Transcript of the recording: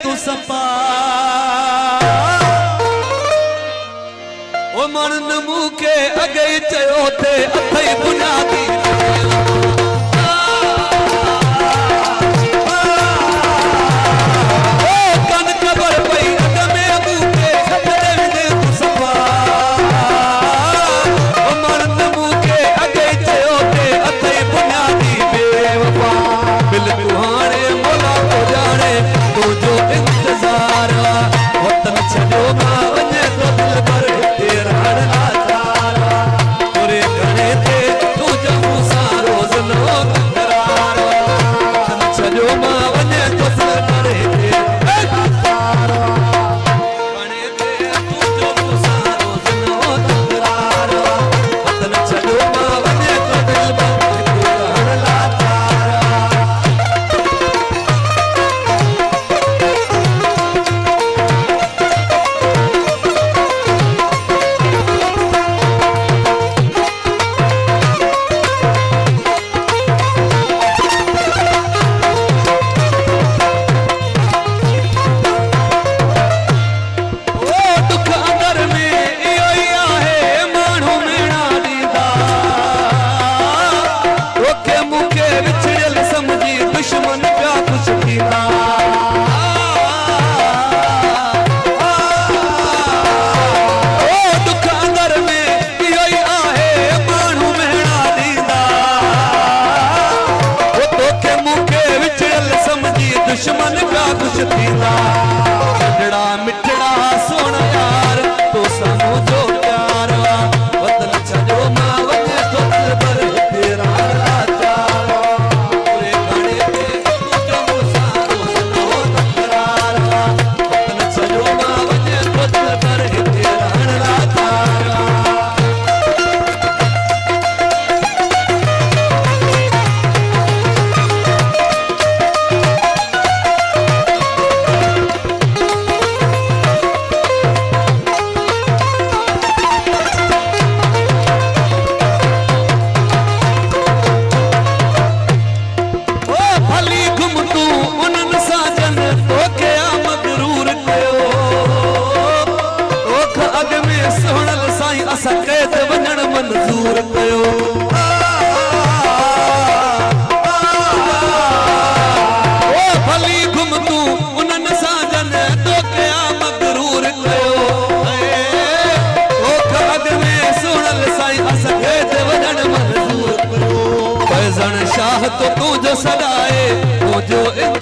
तू सपा ओ मन नमू के अगे चयो थे अथई बुनियादी दुश्मन का कुछ थींदा मिठड़ा मिठड़ा सोना यार तो सानू जो प्यार वतन छजो मां वने तो दिल भर तेरा लाचार पूरे गाने पे तू जो सारो सनो तकरार वतन छजो मां वने तो दिल भर तेरा लाचार सकैत वञण मंजूर कयो ओ भली घुम तू उन्हनि सां जन तो कया मगरूर कयो ओ अॻ में सुणल साईं सकैत वञण मंजूर कयो फैज़न शाह तो तुंहिंजो सॾाए तुंहिंजो